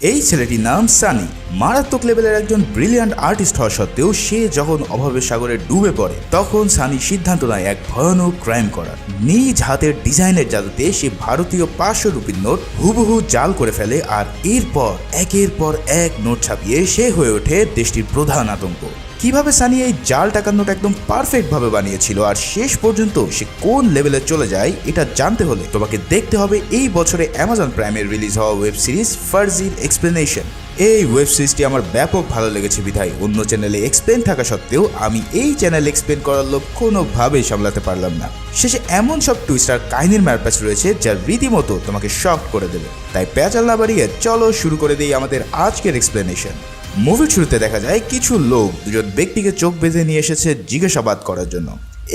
এই ছেলেটির নাম সানি। মারাত্মক লেভেলের একজন ব্রিলিয়ান্ট আর্টিস্ট হওয়া সত্ত্বেও সে যখন অভাবের সাগরে ডুবে পড়ে তখন সানি সিদ্ধান্ত নেয় এক ভয়ানক ক্রাইম করার। নিজ হাতের ডিজাইনের জাদুতে সে ভারতীয় 500 রুপির নোট হুবহু জাল করে ফেলে, আর এরপর একের পর এক নোট ছাপিয়ে সে হয়ে ওঠে দেশটির প্রধান আতঙ্ক। কিভাবে সানি এই জাল টাকার নোট একদম পারফেক্ট ভাবে বানিয়েছিল আর শেষ পর্যন্ত সে কোন লেভেলে চলে যায় এটা জানতে হলে তোমাকে দেখতে হবে এই বছরে অ্যামাজন প্রাইমে রিলিজ হওয়া ওয়েব সিরিজ ফার্জির এক্সপ্লেনেশন। এই ওয়েব সিরিজটি আমার ব্যাপক ভালো লেগেছে বিধায় অন্য চ্যানেলে এক্সপ্লেন থাকা সত্ত্বেও আমি এই চ্যানেল এক্সপ্লেন করার লোক কোনোভাবেই সামলাতে পারলাম না। শেষে এমন সব টুইস্ট আর কাহিনীর ম্যারপ্যাচ রয়েছে যা রীতিমতো তোমাকে শক করে দেবে। তাই প্যাচাল না বাড়িয়ে চলো শুরু করে দিই আমাদের আজকের এক্সপ্লেনেশন। মুভির শুরুতে দেখা যায় কিছু লোক দুজন ব্যক্তিকে চোখ বেঁধে নিয়ে এসেছে জিজ্ঞাসাবাদ করার জন্য।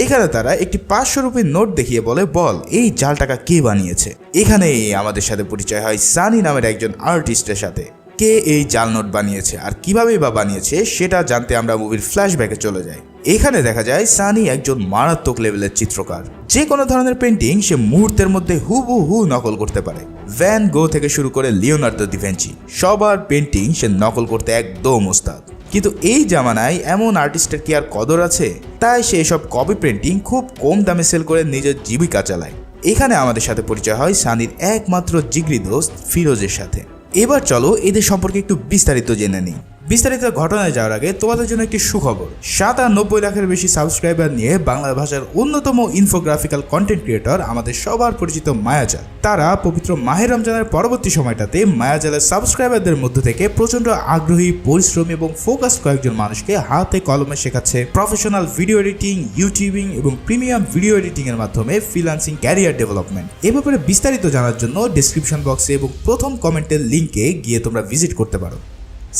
এখানে তারা একটি 500 রুপির নোট দেখিয়ে বল এই জাল টাকা কে বানিয়েছে। এখানেই আমাদের সাথে পরিচয় হয় সানি নামের একজন আর্টিস্টের সাথে। কে এই জাল নোট বানিয়েছে আর কিভাবেই বা বানিয়েছে সেটা জানতে আমরা মুভির ফ্ল্যাশব্যাকে চলে যাই। এখানে দেখা যায় সানি একজন মারাত্মক লেভেলের চিত্রকার। যে কোনো ধরনের পেন্টিং সে মুহূর্তের মধ্যে হুবহু নকল করতে পারে। ভ্যান গো থেকে শুরু করে লিওনার্দো দা ভিঞ্চি সবার পেন্টিং সে নকল করতে একদম ওস্তাদ। কিন্তু এই জামানায় এমন আর্টিস্টের কি আর কদর আছে? তাই সে এসব কপি পেন্টিং খুব কম দামে সেল করে নিজের জীবিকা চালায়। এখানে আমাদের সাথে পরিচয় হয় সানির একমাত্র জিগরি দোস্ত ফিরোজের সাথে। এবার চলো এদের সম্পর্কে একটু বিস্তারিত জেনে নিই। বিস্তারিত ঘটনায় যাওয়ার আগে তোমাদের জন্য একটি সুখবর। 97 লাখের বেশি সাবস্ক্রাইবার নিয়ে বাংলা ভাষার অন্যতম ইনফোগ্রাফিক্যাল কন্টেন্ট ক্রিয়েটর আমাদের সবার পরিচিত মায়াজাল। তারা পবিত্র মাহে রমজানের পরবর্তী সময়টাতে মায়াজালের সাবস্ক্রাইবারদের মধ্য থেকে প্রচন্ড আগ্রহী, পরিশ্রমী এবং ফোকাস কয়েকজন মানুষকে হাতে কলমে শেখাচ্ছে প্রফেশনাল ভিডিও এডিটিং, ইউটিউবিং এবং প্রিমিয়াম ভিডিও এডিটিং এর মাধ্যমে ফ্রিল্যান্সিং ক্যারিয়ার ডেভেলপমেন্ট। এ ব্যাপারে বিস্তারিত জানার জন্য ডেসক্রিপশন বক্সে এবং প্রথম কমেন্টের লিঙ্কে গিয়ে তোমরা ভিজিট করতে পারো।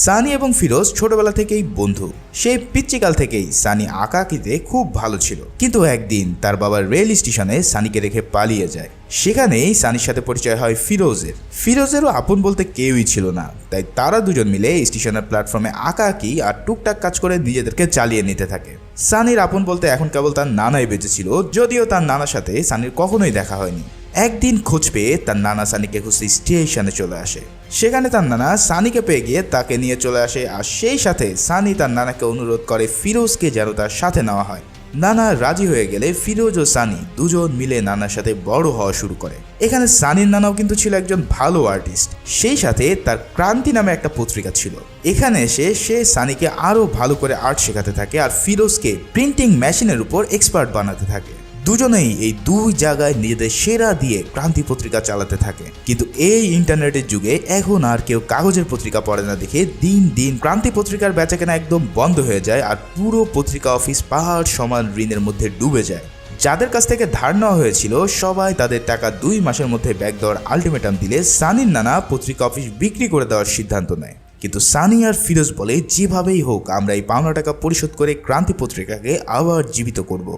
সানি এবং ফিরোজ ছোটবেলা থেকেই বন্ধু। সেই পিচ্চিকাল থেকেই সানি আঁকা আঁকিতে খুব ভালো ছিল, কিন্তু একদিন তার বাবা রেল স্টেশনে সানিকে রেখে পালিয়ে যায়। সেখানেই সানির সাথে পরিচয় হয় ফিরোজের। ফিরোজেরও আপন বলতে কেউই ছিল না, তাই তারা দুজন মিলে স্টেশনের প্ল্যাটফর্মে আঁকা আঁকি আর টুকটাক কাজ করে নিজেদেরকে চালিয়ে নিতে থাকে। সানির আপন বলতে এখন কেবল তার নানাই বেঁচে ছিল, যদিও তার নানার সাথে সানির কখনোই দেখা হয়নি। একদিন খোঁজ পেয়ে তার নানা সানিকে খুঁজতে স্টেশনে চলে আসে। সেখানে তার নানা সানিকে পেয়ে গিয়ে তাকে নিয়ে চলে আসে, আর সেই সাথে সানি তার নানাকে অনুরোধ করে ফিরোজকে যেন তার সাথে নেওয়া হয়। নানা রাজি হয়ে গেলে ফিরোজ ও সানি দুজন মিলে নানার সাথে বড় হওয়া শুরু করে। এখানে সানির নানাও কিন্তু ছিল একজন ভালো আর্টিস্ট, সেই সাথে তার ক্রান্তি নামে একটা পত্রিকা ছিল। এখানে এসে সে সানিকে আরো ভালো করে আর্ট শেখাতে থাকে আর ফিরোজকে প্রিন্টিং মেশিনের উপর এক্সপার্ট বানাতে থাকে। দুজনেই এই দুই জায়গায় নিজেদের সেরা দিয়ে ক্রান্তি পত্রিকা চালাতে থাকে। কিন্তু এই ইন্টারনেটের যুগে এখন আর কেউ কাগজের পত্রিকা পড়ে না দেখে দিন দিন ক্রান্তি পত্রিকার বেচাকেনা একদম বন্ধ হয়ে যায়, আর পুরো পত্রিকা অফিস পাহাড় সমান ঋণের মধ্যে ডুবে যায়। যাদের কাছ থেকে ধার নেওয়া হয়েছিল সবাই তাদের টাকা 2 মাসের মধ্যে ব্যাক দেওয়ার আলটিমেটাম দিলে সানির নানা পত্রিকা অফিস বিক্রি করে দেওয়ার সিদ্ধান্ত নেয়। কিন্তু সানি আর ফিরোজ বলে যেভাবেই হোক আমরা এই পাওনা টাকা পরিশোধ করে ক্রান্তি পত্রিকাকে আবার জীবিত করব।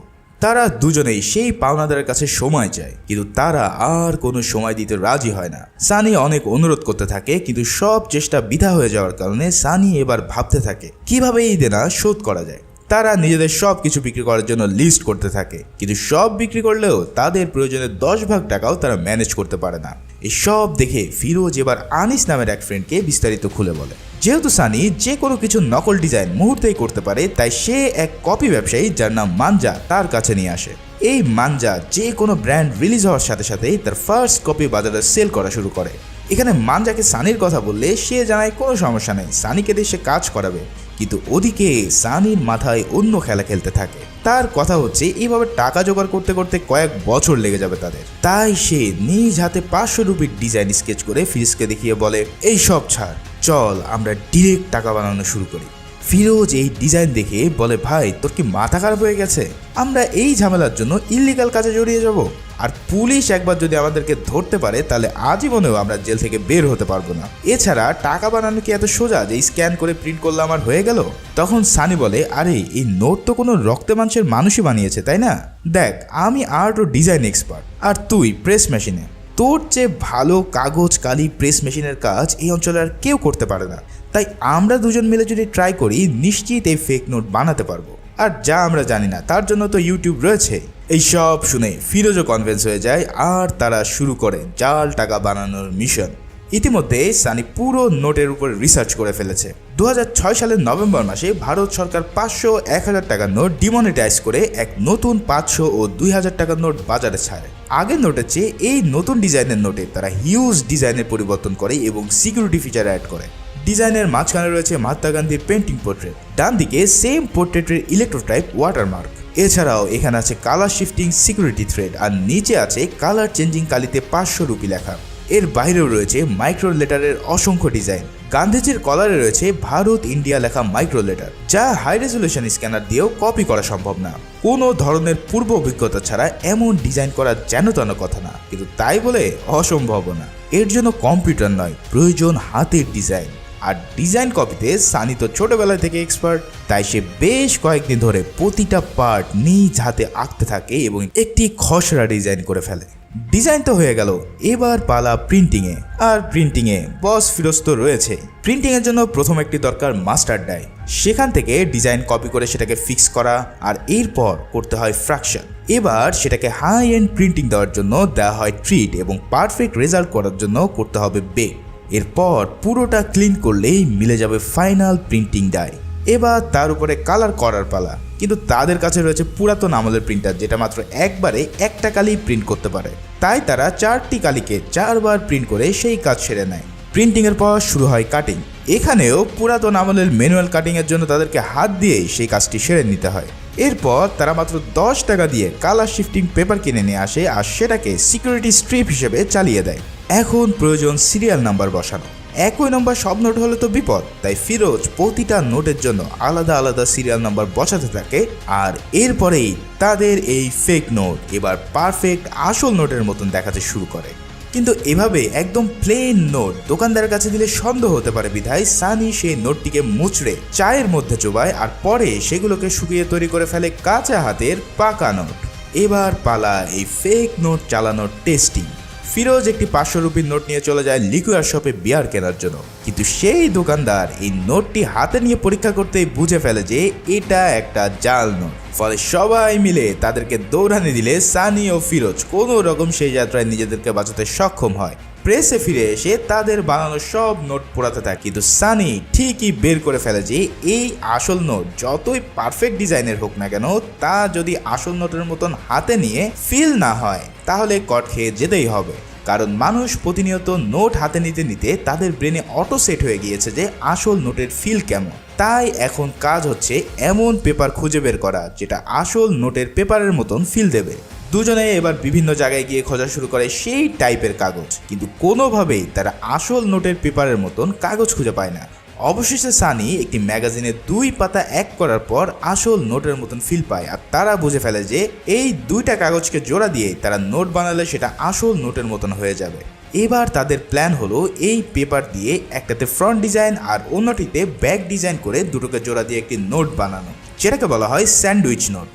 তারা দুজনেই সেই পাওনাদারের কাছে সময় চায়, কিন্তু তারা আর কোনো সময় দিতে রাজি হয় না। সানি অনেক অনুরোধ করতে থাকে, কিন্তু সব চেষ্টা বৃথা হয়ে যাওয়ার কারণে সানি এবার ভাবতে থাকে কিভাবে এই দেনা শোধ করা যায়। তারা নিজেদের সব কিছু বিক্রি করার জন্য লিস্ট করতে থাকে, কিন্তু সব বিক্রি করলেও তাদের প্রয়োজনের 10 ভাগ টাকাও তারা ম্যানেজ করতে পারে না। এই সব দেখে ফিরোজ এবার আনিস নামের এক ফ্রেন্ডকে বিস্তারিত খুলে বলে। যেহেতু সানি যে কোনো কিছু নকল ডিজাইন মুহূর্তেই করতে পারে, তাই সে এক কপি ব্যবসায়ী যার নাম মানজা তার কাছে নিয়ে আসে। এই মানজা যে কোনো ব্র্যান্ড রিলিজ হওয়ার সাথে সাথেই তার ফার্স্ট কপি বাজারে সেল করা শুরু করে। এখানে মানজাকে সানির কথা বললে সে জানায় কোনো সমস্যা নেই, সানিকে দিয়ে সে কাজ করাবে। কিন্তু ওদিকে সানির মাথায় অন্য খেলা খেলতে থাকে। তার কথা হচ্ছে এইভাবে টাকা জোগাড় করতে করতে কয়েক বছর লেগে যাবে তাদের। তাই সে নিজ হাতে 500 রুপির ডিজাইন স্কেচ করে ফিরোজকে দেখিয়ে বলে এই সব ছাড়, চল আমরা ডিরেক্ট টাকা বানানো শুরু করি। ফিরোজ এই ডিজাইন দেখে বলে ভাই তোর কি মাথা খারাপ হয়ে গেছে? আমরা এই ঝামেলার জন্য ইল্লিগাল কাজে জড়িয়ে যাব, আর পুলিশ একবার যদি আমাদেরকে ধরতে পারে তাহলে আজীবনেও আমরা জেল থেকে বের হতে পারবো না। এছাড়া টাকা বানানো কি এত সোজা যে স্ক্যান করে প্রিন্ট করলে আমার হয়ে গেল? তখন সানি বলে আরে এই নোট তো কোনো রক্তে মাংসের মানুষই বানিয়েছে, তাই না? দেখ আমি আর্ট ও ডিজাইন এক্সপার্ট, আর তুই প্রেস মেশিনে। তোর চেয়ে ভালো কাগজ কালি প্রেস মেশিনের কাজ এই অঞ্চলে আর কেউ করতে পারে না। তাই আমরা দুজন মিলে যদি ট্রাই করি নিশ্চিত এই ফেক নোট বানাতে পারবো। আর যা আমরা জানি না তার জন্য তো ইউটিউব রয়েছে। এই সব শুনে ফিরোজও কনভিন্স হয়ে যায় আর তারা শুরু করে জাল টাকা বানানোর মিশন। ইতিমধ্যে সানি পুরো নোটের উপর রিসার্চ করে ফেলেছে। 2006 সালের নভেম্বর মাসে ভারত সরকার 500, 1000 টাকার নোট ডিমনিটাইজ করে এক নতুন 500 ও 2000 টাকার নোট বাজারে ছাড়ে। আগের নোটের চেয়ে এই নতুন ডিজাইনের নোটে তারা হিউজ ডিজাইনের পরিবর্তন করে এবং সিকিউরিটি ফিচার অ্যাড করে। ডিজাইনের মাঝখানে রয়েছে মহাত্মা গান্ধীর পেন্টিং পোর্ট্রেট, ডান দিকে সেম পোর্ট্রেটের ইলেকট্রোটাইপ ওয়াটারমার্ক। এছাড়াও এখানে আছে কালার শিফটিং সিকিউরিটি থ্রেড, আর নিচে আছে কালার চেঞ্জিং কালিতে 500 রুপি লেখা। এর বাইরেও রয়েছে মাইক্রো লেটারের অসংখ্য ডিজাইন। গান্ধীজির কলারে রয়েছে ভারত ইন্ডিয়া লেখা মাইক্রো লেটার, যা হাই রেজলিউশন স্ক্যানার দিয়েও কপি করা সম্ভব না। কোনো ধরনের পূর্ব অভিজ্ঞতা ছাড়া এমন ডিজাইন করা যেন তেন কথা না, কিন্তু তাই বলে অসম্ভব না। এর জন্য কম্পিউটার নয়, প্রয়োজন হাতের ডিজাইন। আর ডিজাইন কপিতে সানি তো ছোটবেলা থেকে এক্সপার্ট, তাই সে বেশ কয়েকদিন ধরে প্রতিটা পার্ট নিজ হাতে আঁকতে থাকে এবং একটি খসড়া ডিজাইন করে ফেলে। ডিজাইন তো হয়ে গেল, এবার পালা প্রিন্টিংয়ে। আর প্রিন্টিংয়ে বস ফিরোজ তো রয়েছে। প্রিন্টিংয়ের জন্য প্রথম একটি দরকার মাস্টার ডাই, সেখান থেকে ডিজাইন কপি করে সেটাকে ফিক্স করা, আর এরপর করতে হয় ফ্র্যাকশন। এবার সেটাকে হাই এন্ড প্রিন্টিং দেওয়ার জন্য দেওয়া হয় ট্রিট, এবং পারফেক্ট রেজাল্ট করার জন্য করতে হবে বেক। এরপর পুরোটা ক্লিন করলেই মিলে যাবে ফাইনাল প্রিন্টিং ডাই। এবার তার উপরে কালার করার পালা, কিন্তু তাদের কাছে রয়েছে পুরাতন আমলের প্রিন্টার, যেটা মাত্র একবারে একটা কালি প্রিন্ট করতে পারে। তাই তারা 4টি কালিকে 4 বার প্রিন্ট করে সেই কাজ সেরে নেয়। প্রিন্টিংয়ের পর শুরু হয় কাটিং। এখানেও পুরাতন আমলের ম্যানুয়াল কাটিংয়ের জন্য তাদেরকে হাত দিয়েই সেই কাজটি সেরে নিতে হয়। এরপর তারা মাত্র 10 টাকা দিয়ে কালার শিফটিং পেপার কিনে নিয়ে আসে, আর সেটাকে সিকিউরিটি স্ট্রিপ হিসেবে চালিয়ে দেয়। এখন প্রয়োজন সিরিয়াল নাম্বার বসানো। একই নম্বর সব নোট হলে তো বিপদ, তাই ফিরোজ প্রতিটা নোটের জন্য আলাদা আলাদা সিরিয়াল নাম্বার বসাতে থাকে। আর এরপরেই তাদের এই ফেক নোট এবার পারফেক্ট আসল নোটের মতন দেখাতে শুরু করে। কিন্তু এভাবে একদম প্লেন নোট দোকানদারের কাছে দিলে সন্দেহ হতে পারে বিধায় সানি সেই নোটটিকে মুচড়ে চায়ের মধ্যে চোবায়, আর পরে সেগুলোকে শুকিয়ে তৈরি করে ফেলে কাঁচা হাতের পাকা নোট। এবার পালা এই ফেক নোট চালানোর টেস্টিং। ফিরোজ একটি 500 রুপির নোট নিয়ে চলে যায় লিকুয়ার শপে বিয়ার কেনার জন্য, কিন্তু সেই দোকানদার এই নোটটি হাতে নিয়ে পরীক্ষা করতেই বুঝে ফেলে যে এটা একটা জাল নোট। ফলে সবাই মিলে তাদেরকে দৌড়ানি দিলে সানি ও ফিরোজ কোনো রকম সেই যাত্রায় নিজেদেরকে বাঁচাতে সক্ষম হয়। প্রেসে ফিরে এসে তাদের বানানো সব নোট পোড়াতে থাকে, কিন্তু সানি ঠিকই বের করে ফেলে যে এই আসল নোট যতই পারফেক্ট ডিজাইনের হোক না কেন, তা যদি আসল নোটের মতন হাতে নিয়ে ফিল না হয় তাহলে কট খেয়ে যেতেই হবে। কারণ মানুষ প্রতিনিয়ত নোট হাতে নিতে নিতে তাদের ব্রেনে অটো সেট হয়ে গিয়েছে যে আসল নোটের ফিল কেমন। তাই এখন কাজ হচ্ছে এমন পেপার খুঁজে বের করা যেটা আসল নোটের পেপারের মতন ফিল দেবে। দুজনে এবার বিভিন্ন জায়গায় গিয়ে খোঁজা শুরু করে সেই টাইপের কাগজ, কিন্তু কোনোভাবেই তারা আসল নোটের পেপারের মতন কাগজ খুঁজে পায় না। অবশেষে সানি একটি ম্যাগাজিনে 2 পাতা এক করার পর আসল নোটের মতন ফিল পায়, আর তারা বুঝে ফেলে যে এই 2টা কাগজকে জোড়া দিয়ে তারা নোট বানালে সেটা আসল নোটের মতন হয়ে যাবে। এবার তাদের প্ল্যান হলো এই পেপার দিয়ে একটাতে ফ্রন্ট ডিজাইন আর অন্যটিতে ব্যাক ডিজাইন করে দুটোকে জোড়া দিয়ে একটি নোট বানানো, যেটাকে বলা হয় স্যান্ডউইচ নোট।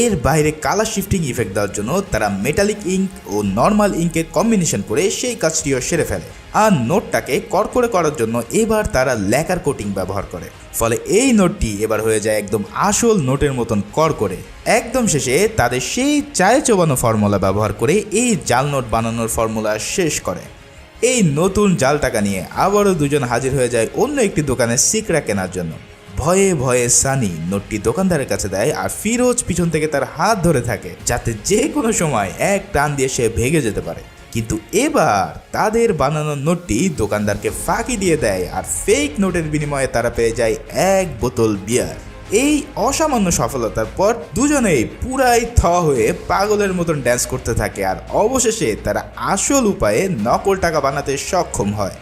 এর বাইরে কালার শিফটিং ইফেক্ট দেওয়ার জন্য তারা মেটালিক ইঙ্ক ও নর্মাল ইঙ্কের কম্বিনেশন করে সেই কাজটিও সেরে ফেলে। আর নোটটাকে কড়কড়ে করার জন্য এবার তারা ল্যাকার কোটিং ব্যবহার করে, ফলে এই নোটটি এবার হয়ে যায় একদম আসল নোটের মতন কড়কড়ে। একদম শেষে তাদের সেই চায়ে চোবানো ফর্মুলা ব্যবহার করে এই জাল নোট বানানোর ফর্মুলা শেষ করে। এই নতুন জাল টাকা নিয়ে আবারও দুজন হাজির হয়ে যায় অন্য একটি দোকানে সিকড়া কেনার জন্য। ভয়ে ভয়ে সানি নোটটি দোকানদারের কাছে দেয়, আর ফিরোজ পিছন থেকে তার হাত ধরে থাকে যাতে যে কোনো সময় এক টান দিয়ে সে ভেঙে যেতে পারে। কিন্তু এবার তাদের বানানো নোটটি দোকানদারকে ফাঁকি দিয়ে দেয়, আর ফেক নোটের বিনিময়ে তারা পেয়ে যায় 1 বোতল বিয়ার। এই অসামান্য সফলতার পর দুজনেই পুরাই হয়ে পাগলের মতন ড্যান্স করতে থাকে, আর অবশেষে তারা আসল উপায়ে নকল টাকা বানাতে সক্ষম হয়।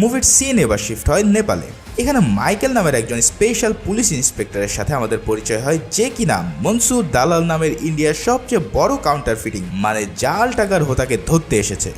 মুভির সিন এবার শিফট হয় নেপালে। এখানে মাইকেল নামের একজন স্পেশাল পুলিশ ইন্সপেক্টরের সাথে আমাদের পরিচয় হয়, যে কিনা মনসুর দালাল নামের ইন্ডিয়ার সবচেয়ে বড় কাউন্টার ফিটিং মানে জাল টাকার হোতাকে ধরতে এসেছে।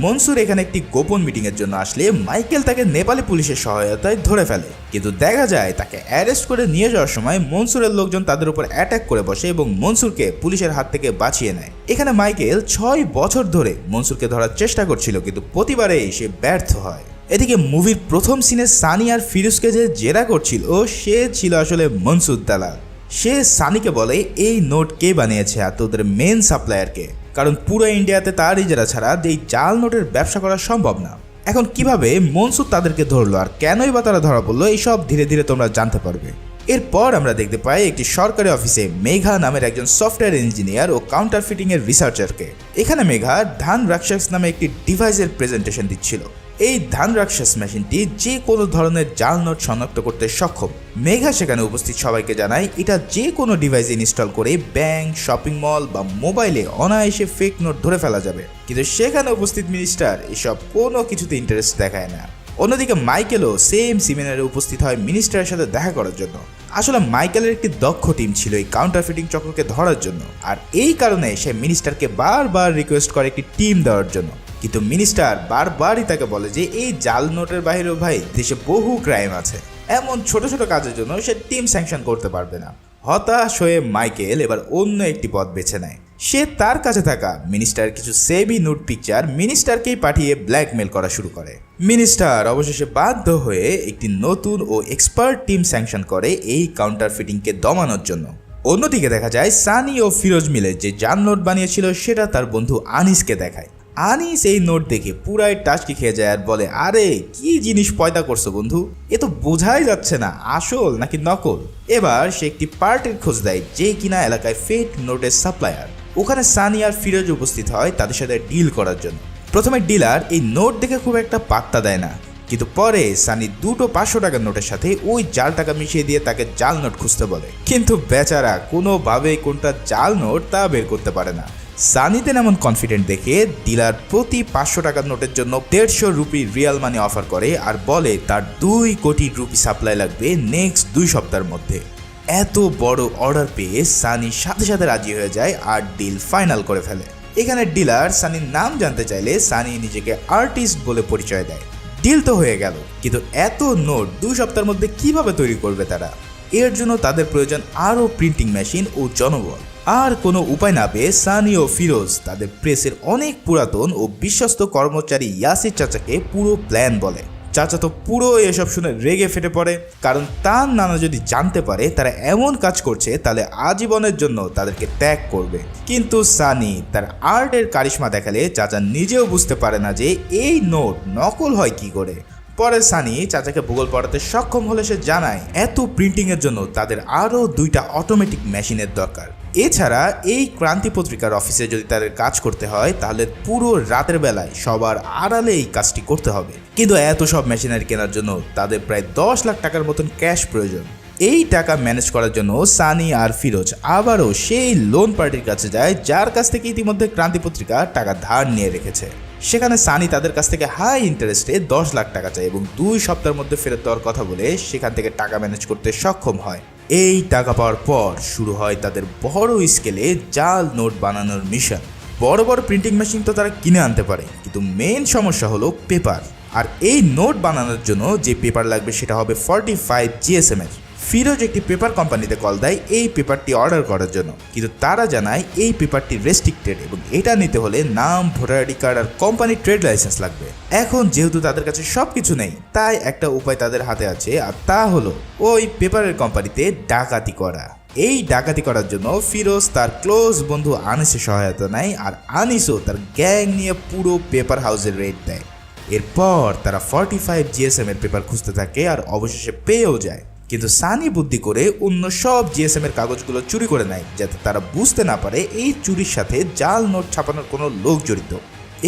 মনসুর এখানে একটি গোপন মিটিংয়ের জন্য আসলে মাইকেল তাকে নেপালি পুলিশের সহায়তায় ধরে ফেলে, কিন্তু দেখা যায় তাকে অ্যারেস্ট করে নিয়ে যাওয়ার সময় মনসুরের লোকজন তাদের উপর অ্যাটাক করে বসে এবং মনসুরকে পুলিশের হাত থেকে বাঁচিয়ে নেয়। এখানে মাইকেল 6 বছর ধরে মনসুরকে ধরার চেষ্টা করছিল, কিন্তু প্রতিবারেই সে ব্যর্থ হয়। এদিকে মুভির প্রথম সিনে সানি আর ফিরোজকে যে জেরা করছিল সে ছিল আসলে মনসুর দালাল। সে সানিকে বলে এই নোট কে বানিয়েছে আর তোদের মেন সাপ্লায়ারকে, কারণ পুরো ইন্ডিয়াতে তার ইজারা ছাড়া এই জাল নোটের ব্যবসা করা সম্ভব না। এখন কিভাবে মনসুর তাদেরকে ধরলো আর কেনই বা তারা ধরা পড়লো এইসব ধীরে ধীরে তোমরা জানতে পারবে। এরপর আমরা দেখতে পাই একটি সরকারি অফিসে মেঘা নামের একজন সফটওয়্যার ইঞ্জিনিয়ার ও কাউন্টারফিটিং এর রিসার্চারকে। এখানে মেঘা ধান রাক্ষস নামে একটি ডিভাইসের প্রেজেন্টেশন দিচ্ছিল। এই ধান রাক্ষস মেশিনটি যে কোনো ধরনের জাল নোট শনাক্ত করতে সক্ষম। মেঘা সেখানে উপস্থিত সবাইকে জানায় এটা যে কোনো ডিভাইসে ইনস্টল করে ব্যাংক, শপিং মল বা মোবাইলে অনায়াসে ফেক নোট ধরে ফেলা যাবে। কিন্তু সেখানে উপস্থিত মিনিস্টার এসব কোনো কিছুতে ইন্টারেস্ট দেখায় না। অন্যদিকে মাইকেলও সেম সেমিনারে উপস্থিত হয় মিনিস্টারের সাথে দেখা করার জন্য। আসলে মাইকেলের একটি দক্ষ টিম ছিল এই কাউন্টারফিটিং চক্রকে ধরার জন্য, আর এই কারণে সে মিনিস্টারকে বারবার রিকোয়েস্ট করে একটি টিম দেওয়ার জন্য। কিন্তু মিনিস্টার বারবারই তাকে বলে যে এই জাল নোটের বাইরেও ভাই দেশে বহু ক্রাইম আছে, এমন ছোট ছোট কাজের জন্য সে টিম স্যাংশন করতে পারবে না। হতাশ হয়ে মাইকেল এবার অন্য একটি পথ বেছে নেয়। সে তার কাছে থাকা মিনিস্টার কিছু সেভি নোট পিকচার মিনিস্টারকেই পাঠিয়ে ব্ল্যাকমেল করা শুরু করে। মিনিস্টার অবশেষে বাধ্য হয়ে একটি নতুন ও এক্সপার্ট টিম স্যাংশন করে এই কাউন্টারফিটিংকে দমানোর জন্য। অন্যদিকে দেখা যায় সানি ও ফিরোজ মিলে যে জাল নোট বানিয়েছিল সেটা তার বন্ধু আনিসকে দেখায়। আনিস এই নোট দেখে পুরাই টাচকি খেয়ে যায় আর বলে, আরে কি জিনিস পয়দা করছো বন্ধু, এ তো বোঝাই যাচ্ছে না আসল নাকি নকল। এবার সে একটি পার্টির খোঁজ দেয় যে কিনা এলাকায় ফেক নোটের সাপ্লায়ার। ওখানে সানি আর ফিরোজ উপস্থিত হয় তাদের সাথে ডিল করার জন্য। প্রথমে ডিলার এই নোট দেখে খুব একটা পাত্তা দেয় না, কিন্তু পরে সানি দুটো 500 টাকার নোটের সাথে ওই জাল টাকা মিশিয়ে দিয়ে তাকে জাল নোট খুঁজতে বলে। কিন্তু বেচারা কোনোভাবেই কোনটা জাল নোট তা বের করতে পারে না। সানিতে এমন কনফিডেন্ট দেখে ডিলার প্রতি 500 টাকার নোটের জন্য 150 রুপি রিয়াল মানি অফার করে আর বলে তার 2 কোটি রুপি সাপ্লাই লাগবে নেক্সট 2 সপ্তাহের মধ্যে। এত বড় অর্ডার পেয়ে সানি সাথে সাথে রাজি হয়ে যায় আর ডিল ফাইনাল করে ফেলে। এখানে ডিলার সানির নাম জানতে চাইলে সানি নিজেকে আর্টিস্ট বলে পরিচয় দেয়। ডিল তো হয়ে গেল, কিন্তু এত নোট 2 সপ্তাহের মধ্যে কিভাবে তৈরি করবে তারা? এর জন্য তাদের প্রয়োজন আরও প্রিন্টিং মেশিন ও জনবল। আর কোনো উপায় না পেয়ে সানি ও ফিরোজ তাদের প্রেসের অনেক পুরাতন ও বিশ্বস্ত কর্মচারী ইয়াসির চাচাকে পুরো প্ল্যান বলে। চাচা তো পুরো এসব শুনে রেগে ফেটে পড়ে, কারণ তার নানা যদি জানতে পারে তারা এমন কাজ করছে তাহলে আজীবনের জন্য তাদেরকে ত্যাগ করবে। কিন্তু সানি তার আর্টের কারিশমা দেখালে চাচা নিজেও বুঝতে পারে না যে এই নোট নকল হয় কি করে। পরে সানি চাচাকে ভূগোল পড়াতে সক্ষম হলে সে জানায় এত প্রিন্টিংয়ের জন্য তাদের আরও 2টা অটোমেটিক মেশিনের দরকার। এছাড়া এই ক্রান্তি পত্রিকার অফিসে যদি তাদের কাজ করতে হয় তাহলে পুরো রাতের বেলায় সবার আড়ালে এই কাজটি করতে হবে। কিন্তু এত সব মেশিনারি কেনার জন্য তাদের প্রায় 10 লাখ টাকার মতন ক্যাশ প্রয়োজন। এই টাকা ম্যানেজ করার জন্য সানি আর ফিরোজ আবারও সেই লোন পার্টির কাছে যায় যার কাছ থেকে ইতিমধ্যে ক্রান্তি পত্রিকা টাকা ধার নিয়ে রেখেছে। সেখানে সানি তাদের কাছ থেকে হাই ইন্টারেস্টে 10 লাখ টাকা চায় এবং 2 সপ্তাহের মধ্যে ফেরত দেওয়ার কথা বলে সেখান থেকে টাকা ম্যানেজ করতে সক্ষম হয়। এই টাকা পাওয়ার পর শুরু হয় তাদের বড় স্কেলে জাল নোট বানানোর মিশন। বড় বড় প্রিন্টিং মেশিন তো তারা কিনে আনতে পারে, কিন্তু মেন সমস্যা হলো পেপার। আর এই নোট বানানোর জন্য যে পেপার লাগবে সেটা হবে 45 GSM এর। ফিরোজ একটি পেপার কোম্পানিতে কল দেয় এই পেপারটি অর্ডার করার জন্য, কিন্তু তারা জানায় এই পেপারটি রেস্ট্রিক্টেড এবং এটা নিতে হলে নাম, ভোটার আইডি কার্ড আর কোম্পানির ট্রেড লাইসেন্স লাগবে। এখন যেহেতু তাদের কাছে সব কিছু নেই, তাই একটা উপায় তাদের হাতে আছে, আর তা হলো ওই পেপারের কোম্পানিতে ডাকাতি করা। এই ডাকাতি করার জন্য ফিরোজ তার ক্লোজ বন্ধু আনিসের সহায়তা নেয়, আর আনিসও তার গ্যাং নিয়ে পুরো পেপার হাউসের রেড দেয়। এরপর তারা 45 GSM এর পেপার খুঁজতে থাকে আর অবশেষে পেয়েও যায়। কিন্তু সানি বুদ্ধি করে অন্য সব GSM এর কাগজগুলো চুরি করে নেয় যাতে তারা বুঝতে না পারে এই চুরির সাথে জাল নোট ছাপানোর কোনো লোক জড়িত।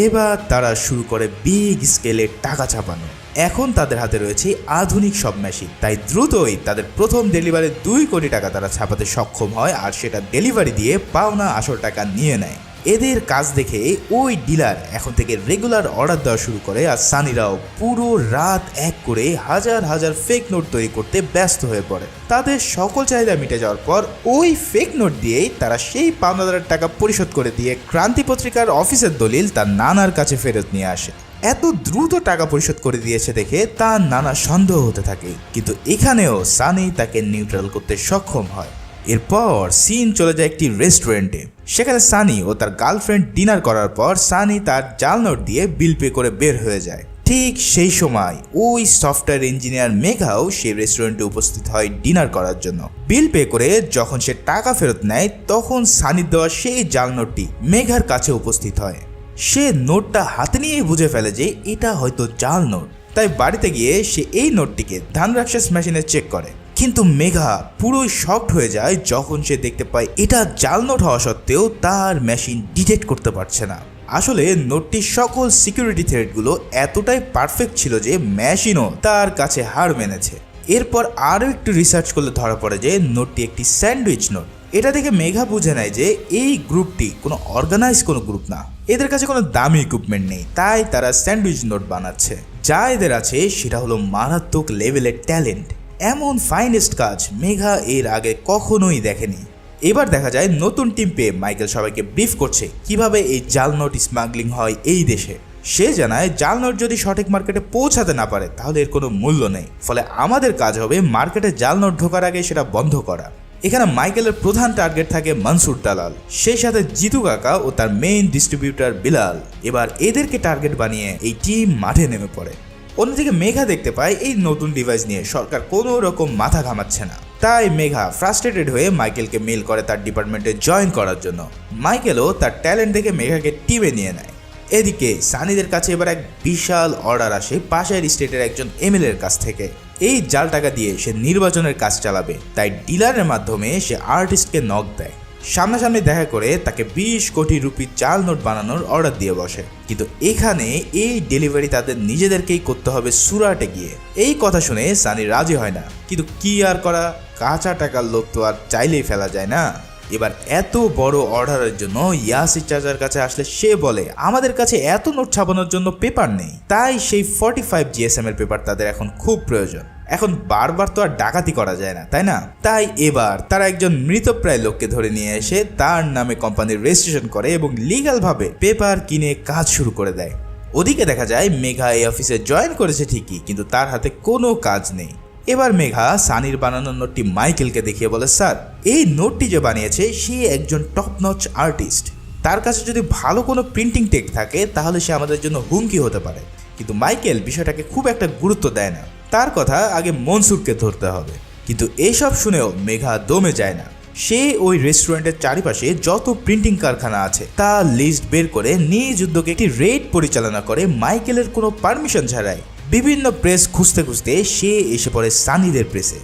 এবার তারা শুরু করে বিগ স্কেলে টাকা ছাপানো। এখন তাদের হাতে রয়েছে আধুনিক সব মেশিন, তাই দ্রুতই তাদের প্রথম ডেলিভারি 2 কোটি টাকা তারা ছাপাতে সক্ষম হয়, আর সেটা ডেলিভারি দিয়ে পাওনা আসল টাকা নিয়ে নেয়। এদের কাজ দেখে ওই ডিলার এখন থেকে রেগুলার অর্ডার দেওয়া শুরু করে, আর সানিরাও পুরো রাত এক করে হাজার হাজার ফেক নোট তৈরি করতে ব্যস্ত হয়ে পড়ে। তাদের সকল চাহিদা মিটে যাওয়ার পর ওই ফেক নোট দিয়েই তারা সেই পাওনাদারের টাকা পরিশোধ করে দিয়ে ক্রান্তি পত্রিকার অফিসের দলিল তার নানার কাছে ফেরত নিয়ে আসে। এত দ্রুত টাকা পরিশোধ করে দিয়েছে দেখে তার নানা সন্দেহ হতে থাকে, কিন্তু এখানেও সানি তাকে নিউট্রাল করতে সক্ষম হয়। এরপর সিন চলে যায় একটি রেস্টুরেন্টে। সেখানে সানি ও তার গার্লফ্রেন্ড ডিনার করার পর সানি তার জাল নোট দিয়ে বিল পে করে বের হয়ে যায়। ঠিক সেই সময় ওই সফটওয়্যার ইঞ্জিনিয়ার মেঘাও সেই রেস্টুরেন্টে উপস্থিত হয় ডিনার করার জন্য। বিল পে করে যখন সে টাকা ফেরত নেয় তখন সানির দেওয়া সেই জাল নোটটি মেঘার কাছে উপস্থিত হয়। সে নোটটা হাতে নিয়ে বুঝে ফেলে যে এটা হয়তো জাল নোট। তাই বাড়িতে গিয়ে সে এই নোটটিকে ধানরাক্ষস মেশিনে চেক করে, কিন্তু মেঘা পুরোই শকড হয়ে যায় যখন সে দেখতে পায় এটা জাল নোট হওয়া সত্ত্বেও তার মেশিন ডিটেক্ট করতে পারছে না। আসলে নোটটির সকল সিকিউরিটি থ্রেডগুলো এতটাই পারফেক্ট ছিল যে মেশিনও তার কাছে হার মেনেছে। এরপর আরও একটু রিসার্চ করলে ধরা পড়ে যে নোটটি একটি স্যান্ডউইচ নোট। এটা দেখে মেঘা বুঝে নেয় যে এই গ্রুপটি কোনো অর্গানাইজ কোনো গ্রুপ না, এদের কাছে কোনো দামি ইকুইপমেন্ট নেই, তাই তারা স্যান্ডউইচ নোট বানাচ্ছে। যা এদের আছে সেটা হলো মারাত্মক লেভেলের ট্যালেন্ট। এমন ফাইনেস্ট কাজ মেঘা এর আগে কখনোই দেখেনি। এবার দেখা যায় নতুন টিম পেয়ে মাইকেল সবাইকে ব্রিফ করছে কিভাবে এই জাল নোট স্মাগলিং হয় এই দেশে। সে জানায় জাল নোট যদি সঠিক মার্কেটে পৌঁছাতে না পারে তাহলে এর কোনো মূল্য নেই, ফলে আমাদের কাজ হবে মার্কেটে জাল নোট ঢোকার আগে সেটা বন্ধ করা। এখানে মাইকেলের প্রধান টার্গেট থাকে মনসুর দালাল, সেই সাথে জিতু কাকা ও তার মেইন ডিস্ট্রিবিউটর বিলাল। এবার এদেরকে টার্গেট বানিয়ে এই টিম মাঠে নেমে পড়ে। অন্যদিকে মেঘা দেখতে পায় এই নতুন ডিভাইস নিয়ে সরকার কোনো রকম মাথা ঘামাচ্ছে না, তাই মেঘা ফ্রাস্ট্রেটেড হয়ে মাইকেলকে মেল করে তার ডিপার্টমেন্টে জয়েন করার জন্য। মাইকেলও তার ট্যালেন্ট দেখে মেঘাকে টিমে নিয়ে নেয়। এদিকে সানিদের কাছে এবার এক বিশাল অর্ডার আসে পাশের স্টেটের একজন এমএলএর কাছ থেকে। এই জাল টাকা দিয়ে সে নির্বাচনের কাজ চালাবে, তাই ডিলারের মাধ্যমে সে আর্টিস্টকে নক দেয়। সামনাসামনি দেখা করে তাকে 20 কোটি রুপি জাল নোট বানানোর অর্ডার দিয়ে বসে। কিন্তু এখানে এই ডেলিভারি তাদের নিজেদেরকেই করতে হবে সুরাটে গিয়ে। এই কথা শুনে সানি রাজি হয় না, কিন্তু কি আর করা, কাঁচা টাকার লোভ তো আর চাইলেই ফেলা যায় না। এবার এত বড় অর্ডারের জন্য ইয়াসির চাচার কাছে আসলে সে বলে আমাদের কাছে এত নোট ছাপানোর জন্য পেপার নেই, তাই সেই 45 GSM এর পেপার তাদের এখন খুব প্রয়োজন। এখন বারবার তো আর ডাকাতি করা যায় না, তাই না? তাই এবার তারা একজন মৃতপ্রায় লোককে ধরে নিয়ে এসে তার নামে কোম্পানির রেজিস্ট্রেশন করে এবং লিগ্যাল ভাবে পেপার কিনে কাজ শুরু করে দেয়। ওদিকে দেখা যায় মেঘা এই অফিসে জয়েন করেছে ঠিকই, কিন্তু তার হাতে কোনো কাজ নেই। এবার মেঘা সানির বানানো নোটটি মাইকেলকে দেখিয়ে বলে, স্যার এই নোটটি যে বানিয়েছে সে একজন টপ নচ আর্টিস্ট, তার কাছে যদি ভালো কোনো প্রিন্টিং টেক থাকে তাহলে সে আমাদের জন্য হুমকি হতে পারে। কিন্তু মাইকেল বিষয়টাকে খুব একটা গুরুত্ব দেয় না, তার কথা আগে মনসুরকে ধরতে হবে। কিন্তু এসব শুনেও মেঘা দমে যায় না। সে ওই রেস্টুরেন্টের চারিপাশে যত প্রিন্টিং কারখানা আছে তার লিস্ট বের করে নিজ উদ্যোগে একটি রেড পরিচালনা করে মাইকেলের কোনো পারমিশন ছাড়াই। বিভিন্ন প্রেস খুঁজতে খুঁজতে সে এসে পড়ে সানিদের প্রেসে।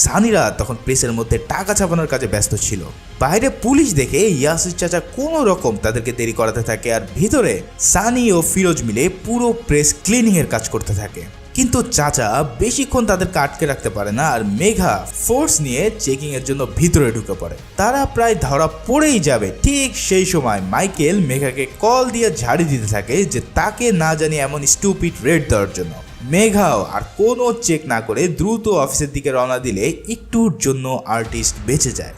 সানিরা তখন প্রেসের মধ্যে টাকা ছাপানোর কাজে ব্যস্ত ছিল। বাইরে পুলিশ দেখে ইয়াসির চাচা কোনো রকম তাদেরকে দেরি করাতে থাকে, আর ভিতরে সানি ও ফিরোজ মিলে পুরো প্রেস ক্লিনিং এর কাজ করতে থাকে। কিন্তু চাচা বেশিক্ষণ তাদেরকে আটকে রাখতে পারে না, আর মেঘা ফোর্স নিয়ে চেকিং এর জন্য ভিতরে ঢুকে পড়ে। তারা প্রায় ধরা পড়েই যাবে, ঠিক সেই সময় মাইকেল মেঘাকে কল দিয়ে ঝাড়ি দিতে থাকে যে তাকে না জানি এমন স্টুপিড রেড দেওয়ার জন্য। মেঘাও আর কোনো চেক না করে দ্রুত অফিসের দিকে রওনা দিলে একটুর জন্য আর্টিস্ট বেঁচে যায়।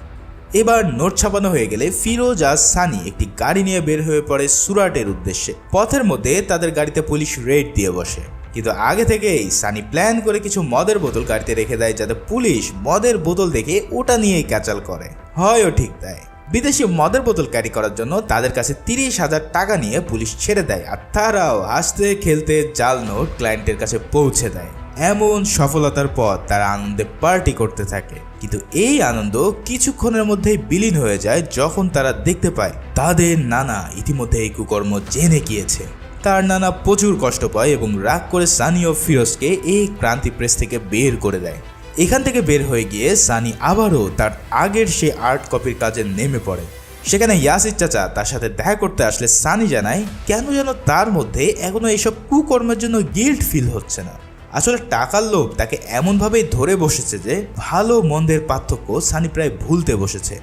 এবার নোট ছাপানো হয়ে গেলে ফিরোজ আর সানি একটি গাড়ি নিয়ে বের হয়ে পড়ে সুরাটের উদ্দেশ্যে। পথের মধ্যে তাদের গাড়িতে পুলিশ রেড দিয়ে বসে, কিন্তু আগে থেকেই সানি প্ল্যান করে কিছু মদের বোতল গাড়িতে রেখে দেয় যাতে পুলিশ মদের বোতল দেখে ওটা নিয়েই ক্যাচাল করে। হয়ও ঠিক তাই, বিদেশি মদের বোতল ক্যারি করার জন্য তাদের কাছে 30,000 টাকা নিয়ে পুলিশ ছেড়ে দেয়, আর তারাও হাসতে খেলতে জাল নোট ক্লায়েন্টের কাছে পৌঁছে দেয়। এমন সফলতার পর তারা আনন্দে পার্টি করতে থাকে, কিন্তু এই আনন্দ কিছুক্ষণের মধ্যেই বিলীন হয়ে যায় যখন তারা দেখতে পায় তাদের নানা ইতিমধ্যে এই কুকর্ম জেনে গিয়েছে। তার নানা প্রচুর কষ্ট পায় এবং রাগ করে সানি ও ফিরোজকে এই ক্রান্তি প্রেস থেকে বের করে দেয়। এখান থেকে বের হয়ে গিয়ে সানি আবারও তার আগের সে আর্ট কপির কাজে নেমে পড়ে। সেখানে ইয়াসির চাচা তার সাথে দেখা করতে আসলে সানি জানায় কেন যেন তার মধ্যে এখনো এইসব কুকর্মের জন্য গিল্ট ফিল হচ্ছে না। আসলে টাকার লোভ তাকে এমনভাবেই ধরে বসেছে যে ভালো মন্দের পার্থক্য সানি প্রায় ভুলতে বসেছে।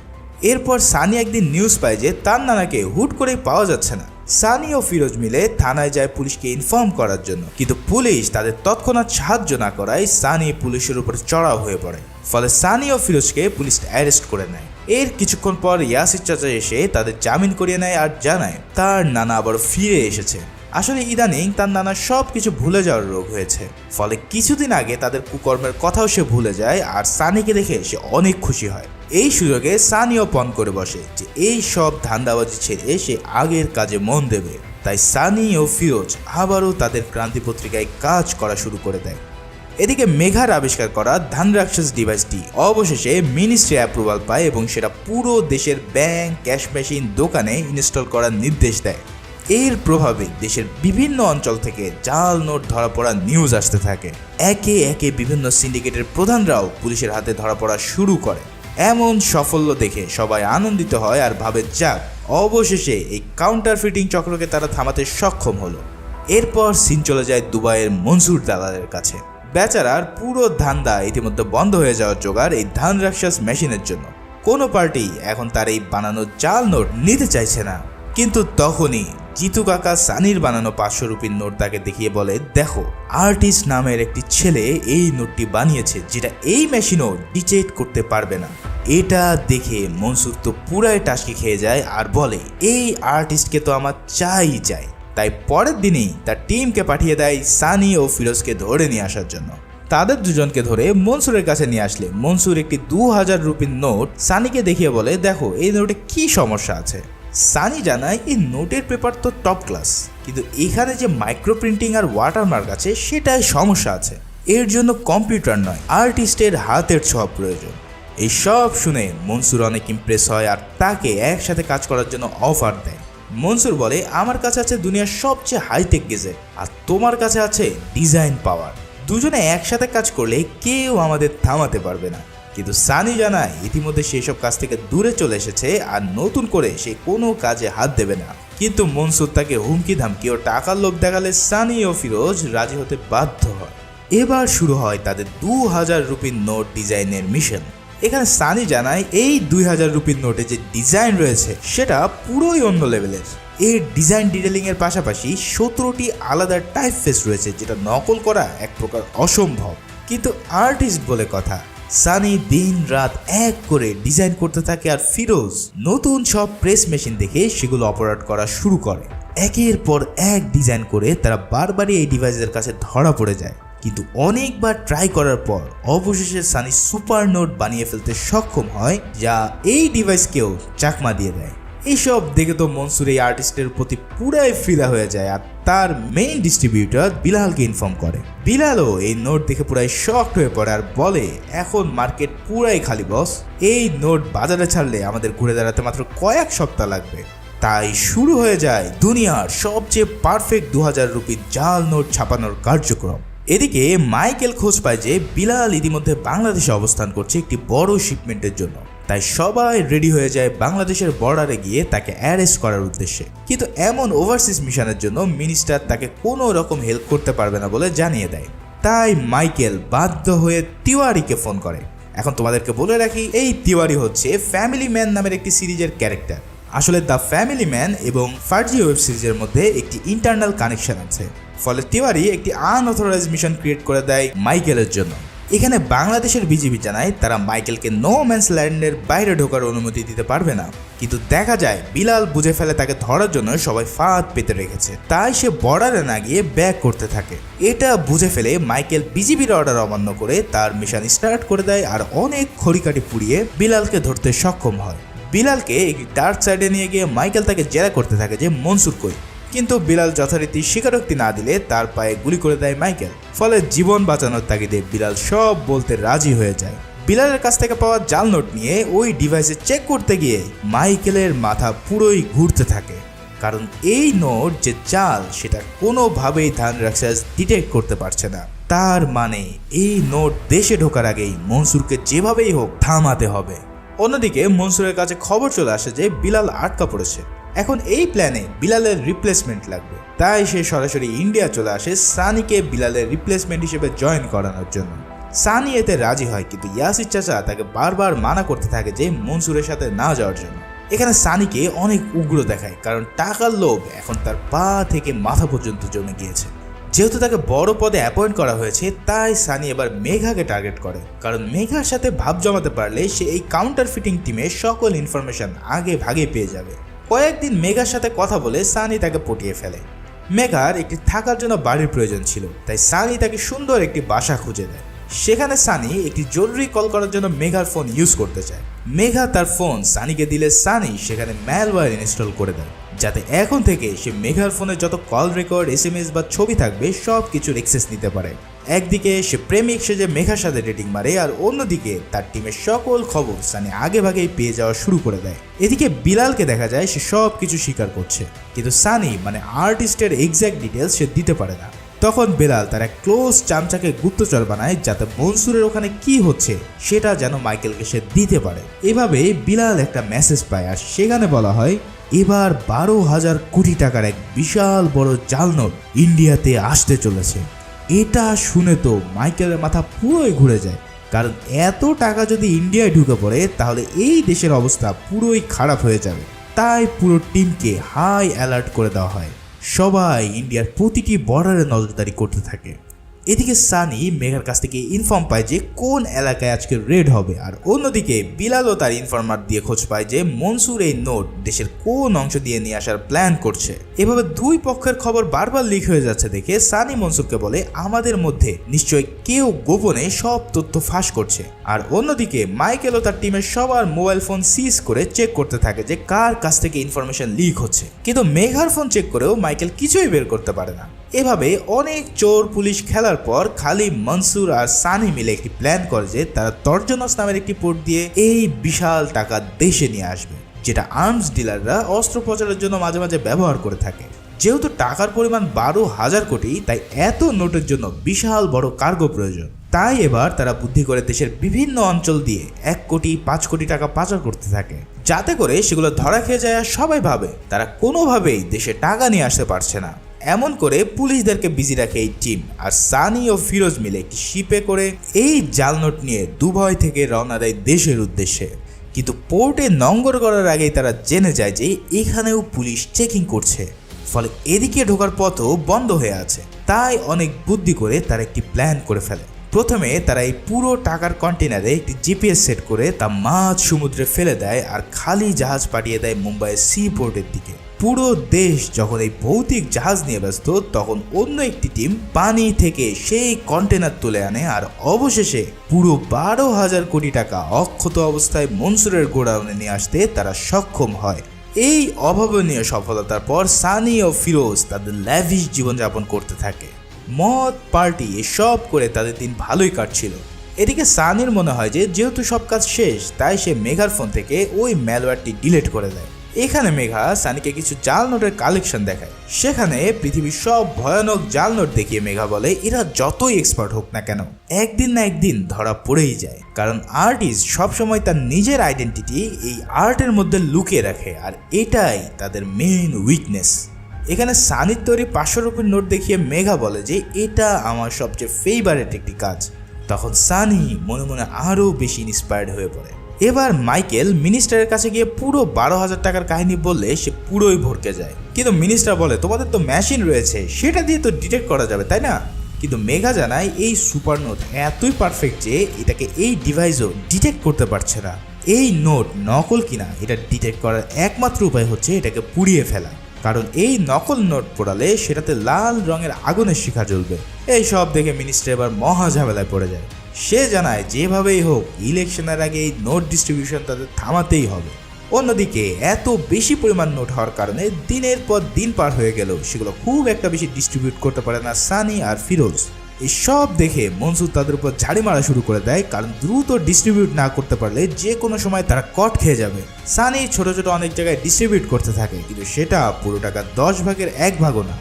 এরপর সানি একদিন নিউজ পায় যে তার নানাকে হুট করে পাওয়া যাচ্ছে না। সানি ও ফিরোজ মিলে থানায় যায় পুলিশকে ইনফর্ম করার জন্য, কিন্তু পুলিশ তাদের তৎক্ষণাৎ সাহায্য না করায় সানি পুলিশের উপর চড়াও হয়ে পড়ে। ফলে সানি ও ফিরোজকে পুলিশ অ্যারেস্ট করে নেয়। এর কিছুক্ষণ পর ইয়াসির চাচা এসে তাদের জামিন করিয়ে নেয় আর জানায় তার নানা আবার ফিরে এসেছে। আসলে ইদানিং তার নানা সব কিছু ভুলে যাওয়ার রোগ হয়েছে, ফলে কিছুদিন আগে তাদের কুকর্মের কথাও সে ভুলে যায়, আর সানিকে দেখে সে অনেক খুশি হয়। এই সুযোগে সানিও পণ করে বসে যে এই সব ধান্দাবাজি ছেড়ে সে আগের কাজে মন দেবে। তাই সানি ও ফিরোজ আবারও তাদের ক্রান্তি পত্রিকায় কাজ করা শুরু করে দেয়। এদিকে মেঘার আবিষ্কার করা ধানরাক্ষস ডিভাইসটি অবশেষে মিনিস্ট্রি অ্যাপ্রুভাল পায় এবং সেটা পুরো দেশের ব্যাংক, ক্যাশ মেশিন, দোকানে ইনস্টল করার নির্দেশ দেয়। এর প্রভাবে দেশের বিভিন্ন অঞ্চল থেকে জাল নোট ধরা পড়া নিউজ আসতে থাকে। একে একে বিভিন্ন সিন্ডিকেটের প্রধানরাও পুলিশের হাতে ধরা পড়া শুরু করে। এমন সাফল্য দেখে সবাই আনন্দিত হয় আর ভাবে যাক, অবশেষে এই কাউন্টারফিটিং চক্রকে তারা থামাতে সক্ষম হলো। এরপর সিন চলে যায় দুবাইয়ের মনসুর দালালের কাছে। বেচারার পুরো ধান্দা ইতিমধ্যে বন্ধ হয়ে যাওয়ার জোগাড় এই ধান রাক্ষস মেশিনের জন্য। কোনো পার্টি এখন তার এই বানানো জাল নোট নিতে চাইছে না। কিন্তু তখনই জিতু কাকা সানির বানানো 500 রুপির নোট তাকে দেখিয়ে বলে, দেখো, আর্টিস্ট নামের একটি ছেলে এই নোটটি বানিয়েছে যেটা এই মেশিনও ডিটেক্ট করতে পারবে না। এটা দেখে মনসুর তো পুরাই টাসকি খেয়ে যায় আর বলে, এই আর্টিস্টকে তো আমার চাই। তাই পরের দিনেই তার টিমকে পাঠিয়ে দেয় সানি ও ফিরোজকে ধরে নিয়ে আসার জন্য। তাদের দুজনকে ধরে মনসুরের কাছে নিয়ে আসলে মনসুর একটি 2000 রুপির নোট সানিকে দেখিয়ে বলে, দেখো, এই নোটে কি সমস্যা আছে। সানি জানায় এই নোটের পেপার তো টপ ক্লাস, কিন্তু এখানে যে মাইক্রো প্রিন্টিং আর ওয়াটারমার্ক আছে সেটাই সমস্যা আছে। এর জন্য কম্পিউটার নয়, আর্টিস্টের হাতের ছোঁয়া প্রয়োজন। এই সব শুনে মনসুর অনেক ইমপ্রেস হয় আর তাকে একসাথে কাজ করার জন্য অফার দেয়। মনসুর বলে, আমার কাছে আছে দুনিয়ার সবচেয়ে হাইটেক গেজেট আর তোমার কাছে আছে ডিজাইন পাওয়ার। দুজনে একসাথে কাজ করলে কেউ আমাদের থামাতে পারবে না। কিন্তু সানি জানায় ইতিমধ্যে সেই সব কাজ থেকে দূরে চলে এসেছে আর নতুন করে সে কোনো কাজে হাত দেবে না। কিন্তু মনসুর তাকে হুমকি ধামকি ও টাকার লোভ দেখালে সানি ও ফিরোজ রাজি হতে বাধ্য হয়। এবার শুরু হয় তাদের 2000 রুপির নোট ডিজাইনের মিশন। এখানে সানি জানায় এই 2000 রুপির নোটে যে ডিজাইন রয়েছে সেটা পুরোই অন্য লেভেলের। এর ডিজাইন ডিটেলিং এর পাশাপাশি 17টি আলাদা টাইপ ফেস রয়েছে, যেটা নকল করা এক প্রকার অসম্ভব। কিন্তু আর্টিস্ট বলে কথা, সানি দিন রাত এক করে ডিজাইন করতে থাকে আর ফিরোজ নতুন সব প্রেস মেশিন দেখে সেগুলো অপারেট করা শুরু করে। একের পর এক ডিজাইন করে তারা বারবারই এই ডিভাইসের কাছে ধরা পড়ে যায়। কিন্তু অনেকবার ট্রাই করার পর অবশেষে সানি সুপার নোট বানিয়ে ফেলতে সক্ষম হয়, যা এই ডিভাইসকেও চাকমা দিয়ে দেয়। এইসব দেখে তো মনসুর এই আর্টিস্টের প্রতি পুরাই ফিদা হয়ে যায় আর তার মেইন ডিস্ট্রিবিউটর বিলালকে ইনফর্ম করে। বিলালও এই নোট দেখে পুরাই শকড হয়ে পড়ে আর বলে, এখন মার্কেট পুরাই খালি বস, এই নোট বাজারে ছাড়লে আমাদের ঘুরে দাঁড়াতে মাত্র কয়েক সপ্তাহ লাগবে। তাই শুরু হয়ে যায় দুনিয়ার সবচেয়ে পারফেক্ট 2000 রুপির জাল নোট ছাপানোর কার্যক্রম। এদিকে মাইকেল খোঁজ পায় যে বিলাল ইতিমধ্যে বাংলাদেশে অবস্থান করছে একটি বড় শিপমেন্টের জন্য। তাই সবাই রেডি হয়ে যায় বাংলাদেশের বর্ডারে গিয়ে তাকে অ্যারেস্ট করার উদ্দেশ্যে। কিন্তু এমন ওভারসিজ মিশনের জন্য মিনিস্টার তাকে কোনো রকম হেল্প করতে পারবে না বলে জানিয়ে দেয়। তাই মাইকেল বাধ্য হয়ে তিওয়ারিকে ফোন করে। এখন তোমাদেরকে বলে রাখি, এই তিওয়ারি হচ্ছে ফ্যামিলি ম্যান নামের একটি সিরিজের ক্যারেক্টার। আসলে দ্য ফ্যামিলি ম্যান এবং ফার্জি ওয়েব সিরিজের মধ্যে একটি ইন্টারনাল কানেকশন আছে। ফলে তিওয়ারি একটি আনঅথরাইজড মিশন ক্রিয়েট করে দেয় মাইকেলের জন্য। এখানে বাংলাদেশের বিজিবি জানায় তারা মাইকেলকে নো ম্যানস ল্যান্ডের বাইরে ঢোকার অনুমতি দিতে পারবে না। কিন্তু দেখা যায় বিলাল বুঝে ফেলে তাকে ধরার জন্য সবাই ফাঁদ পেতে রেখেছে, তাই সে বর্ডারে না গিয়ে ব্যাক করতে থাকে। এটা বুঝে ফেলে মাইকেল বিজিবির অর্ডার অমান্য করে তার মিশন স্টার্ট করে দেয় আর অনেক খড়িকাঠি পুড়িয়ে বিলালকে ধরতে সক্ষম হয়। বিলালকে একটি ডার্ক সাইডে নিয়ে গিয়ে মাইকেল তাকে জেরা করতে থাকে যে মনসুর কই। কিন্তু বিলাল যথারীতি স্বীকারোক্তি না দিলে তার পায়ে গুলি করে দেয় মাইকেল। ফলে জীবন বাঁচানোর তাগিদে বিলাল সব বলতে রাজি হয়ে যায়। বিলালের কাছ থেকে পাওয়া জাল নোট নিয়ে ওই ডিভাইসে চেক করতে গিয়ে মাইকেলের মাথা পুরোই ঘুরতে থাকে, কারণ এই নোট যে জাল সেটা কোনোভাবেই ধান রাক্ষস ডিটেক্ট করতে পারছে না। তার মানে এই নোট দেশে ঢোকার আগেই মনসুরকে যেভাবেই হোক থামাতে হবে। অন্যদিকে মনসুরের কাছে খবর চলে আসে যে বিলাল আটকা পড়েছে। এখন এই প্ল্যানে বিলালের রিপ্লেসমেন্ট লাগবে, তাই সে সরাসরি ইন্ডিয়া চলে আসে সানিকে বিলালের রিপ্লেসমেন্ট হিসেবে জয়েন করানোর জন্য। সানি এতে রাজি হয়, কিন্তু ইয়াসির চাচা তাকে বারবার মানা করতে থাকে যে মনসুরের সাথে না যাওয়ার জন্য। এখানে সানিকে অনেক উগ্র দেখায়, কারণ টাকার লোভ এখন তার পা থেকে মাথা পর্যন্ত জমে গিয়েছে। যেহেতু তাকে বড় পদে অ্যাপয়েন্ট করা হয়েছে, তাই সানি এবার মেঘাকে টার্গেট করে, কারণ মেঘার সাথে ভাব জমাতে পারলে সে এই কাউন্টার ফিটিং টিমের সকল ইনফরমেশন আগে ভাগে পেয়ে যাবে। কয়েকদিন মেঘার সাথে কথা বলে সানি তাকে পটিয়ে ফেলে। মেঘার একটি থাকার জন্য বাড়ির প্রয়োজন ছিল, তাই সানি তাকে সুন্দর একটি বাসা খুঁজে দেয়। সেখানে সানি একটি জরুরি কল করার জন্য মেঘার ফোন ইউজ করতে চায়। মেঘা তার ফোন সানিকে দিলে সানি সেখানে ম্যালওয়্যার ইনস্টল করে দেয়, যাতে এখন থেকে সে মেঘার ফোনে যত কল রেকর্ড, SMS বা ছবি থাকবে সব কিছুর অ্যাক্সেস নিতে পারে। একদিকে সে প্রেমিক সেজে মেঘার সাথে ডেটিং মারে, আর অন্যদিকে তার টিমের সকল খবর সানি আগে ভাগেই পেয়ে যাওয়া শুরু করে দেয়। এদিকে বিলালকে দেখা যায় সে সব কিছু স্বীকার করছে, কিন্তু সানি মানে আর্টিস্টের এক্স্যাক্ট ডিটেলস সে দিতে পারে না। তখন বেলাল তার এক ক্লোজ চামচাকে গুপ্তচর বানায় যাতে মনসুরের ওখানে কি হচ্ছে সেটা যেন মাইকেলকে সে দিতে পারে। এভাবে বিলাল একটা মেসেজ পায়, আর সেখানে বলা হয় এবার 12,000 কোটি টাকার এক বিশাল বড় জাল নোট ইন্ডিয়াতে আসতে চলেছে। এটা শুনে তো মাইকেলের মাথা পুরোই ঘুরে যায়, কারণ এত টাকা যদি ইন্ডিয়ায় ঢুকে পড়ে তাহলে এই দেশের অবস্থা পুরোই খারাপ হয়ে যাবে। তাই পুরো টিমকে হাই অ্যালার্ট করে দেওয়া হয়, সবাই ইন্ডিয়ার প্রতিটি বর্ডারে নজরদারি করতে থাকে। এদিকে সানি মেঘার কাছ থেকে ইনফর্ম পায় যে কোন এলাকায় আজকে রেড হবে, আর অন্যদিকে বিলালও তার ইনফরমার দিয়ে খোঁজ পায় যে মনসুর এই নোট দেশের কোন অংশ দিয়ে নিয়ে আসার প্ল্যান করছে। এভাবে দুই পক্ষের খবর বারবার লিক হয়ে যাচ্ছে দেখে সানি মনসুরকে বলে আমাদের মধ্যে নিশ্চয়ই কেউ গোপনে সব তথ্য ফাঁস করছে। আর অন্যদিকে মাইকেলও তার টিমের সবার মোবাইল ফোন সিজ করে চেক করতে থাকে যে কার কাছ থেকে ইনফরমেশন লিক হচ্ছে, কিন্তু মেঘার ফোন চেক করেও মাইকেল কিছুই বের করতে পারে না। এভাবে অনেক চোর পুলিশ খেলার পর খালি মনসুর আর সানি মিলে একটি প্ল্যান করে যে তারা তর্জনস নামের একটি পোর্ট দিয়ে এই বিশাল টাকা দেশে নিয়ে আসবে, যেটা আর্মস ডিলাররা অস্ত্র প্রচারের জন্য মাঝে মাঝে ব্যবহার করে থাকে। যেহেতু টাকার পরিমাণ 12,000 কোটি, তাই এত নোটের জন্য বিশাল বড় কার্গো প্রয়োজন। তাই এবার তারা বুদ্ধি করে দেশের বিভিন্ন অঞ্চল দিয়ে 1 কোটি 5 কোটি টাকা পাচার করতে থাকে, যাতে করে সেগুলো ধরা খেয়ে যায়। আর সবাই ভাবে তারা কোনোভাবেই দেশে টাকা নিয়ে আসতে পারছে না। এমন করে পুলিশদেরকে বিজি রাখে এই টিম, আর সানি ও ফিরোজ মিলে একটি শিপে করে এই জাল নোট নিয়ে দুবাই থেকে রওনা দেয় দেশের উদ্দেশ্যে। কিন্তু পোর্টে নোঙ্গর করার আগেই তারা জেনে যায় যে এখানেও পুলিশ চেকিং করছে, ফলে এদিকে ঢোকার পথও বন্ধ হয়ে আছে। তাই অনেক বুদ্ধি করে তারা একটি প্ল্যান করে ফেলে। প্রথমে তারা এই পুরো টাকার কন্টেনারে একটি জিপিএস সেট করে তা মাঝ সমুদ্রে ফেলে দেয়, আর খালি জাহাজ পাঠিয়ে দেয় মুম্বাইয়ের সি পোর্টের দিকে। পুরো দেশ যখন এই ভৌতিক জাহাজ নিয়ে ব্যস্ত, তখন অন্য একটি টিম পানি থেকে সেই কন্টেনার তুলে আনে, আর অবশেষে পুরো 12,000 কোটি টাকা অক্ষত অবস্থায় মনসুরের গোডাউনে নিয়ে আসতে তারা সক্ষম হয়। এই অভাবনীয় সফলতার পর সানি ও ফিরোজ তাদের ল্যাভিশ জীবনযাপন করতে থাকে। মদ পার্টি এসব করে তাদের দিন ভালোই কাটছিল। এদিকে সানির মনে হয় যে যেহেতু সব কাজ শেষ, তাই সে মেঘার ফোন থেকে ওই ম্যালওয়্যারটি ডিলিট করে দেয়। এখানে মেঘা সানিকে কিছু জাল নোটের কালেকশন দেখায়। সেখানে পৃথিবীর সব ভয়ানক জাল নোট দেখিয়ে মেঘা বলে এরা যতই এক্সপার্ট হোক না কেন একদিন না একদিন ধরা পড়েই যায়, কারণ আর্টিস্ট সবসময় তার নিজের আইডেন্টিটি এই আর্টের মধ্যে লুকিয়ে রাখে, আর এটাই তাদের মেইন উইকনেস। এখানে সানির তৈরি 500 রুপির নোট দেখিয়ে মেঘা বলে যে এটা আমার সবচেয়ে ফেভারিট একটি কাজ। তখন সানি মনে মনে আরও বেশি ইন্সপায়ার্ড হয়ে পড়ে। এবার মাইকেল মিনিস্টারের কাছে গিয়ে পুরো 12,000 টাকার কাহিনী বললে সে পুরোই ভরকে যায়, কিন্তু মিনিস্টার বলে তোমাদের তো মেশিন রয়েছে, সেটা দিয়ে তো ডিটেক্ট করা যাবে তাই না? কিন্তু মেঘা জানায় এই সুপার নোট এতই পারফেক্ট যে এটাকে এই ডিভাইসও ডিটেক্ট করতে পারছে না। এই নোট নকল কিনা এটা ডিটেক্ট করার একমাত্র উপায় হচ্ছে এটাকে পুড়িয়ে ফেলা, কারণ এই নকল নোট পোড়ালে সেটাতে লাল রঙের আগুনের শিখা জ্বলবে। এই সব দেখে মিনিস্টার এবার মহা ঝামেলায় পড়ে যায়। সে জানায় যেভাবেই হোক ইলেকশনের আগে এই নোট ডিস্ট্রিবিউশন তাদের থামাতেই হবে। অন্যদিকে এত বেশি পরিমাণ নোট হওয়ার কারণে দিনের পর দিন পার হয়ে গেলেও সেগুলো খুব একটা বেশি ডিস্ট্রিবিউট করতে পারে না সানি আর ফিরোজ। এই সব দেখে মনসুর তাদের উপর ঝাড়ি মারা শুরু করে দেয়, কারণ দ্রুত ডিস্ট্রিবিউট না করতে পারলে যে কোনো সময় তারা কট খেয়ে যাবে। সানি ছোট ছোট অনেক জায়গায় ডিস্ট্রিবিউট করতে থাকে, কিন্তু সেটা পুরো টাকা 10 ভাগের 1 ভাগও না।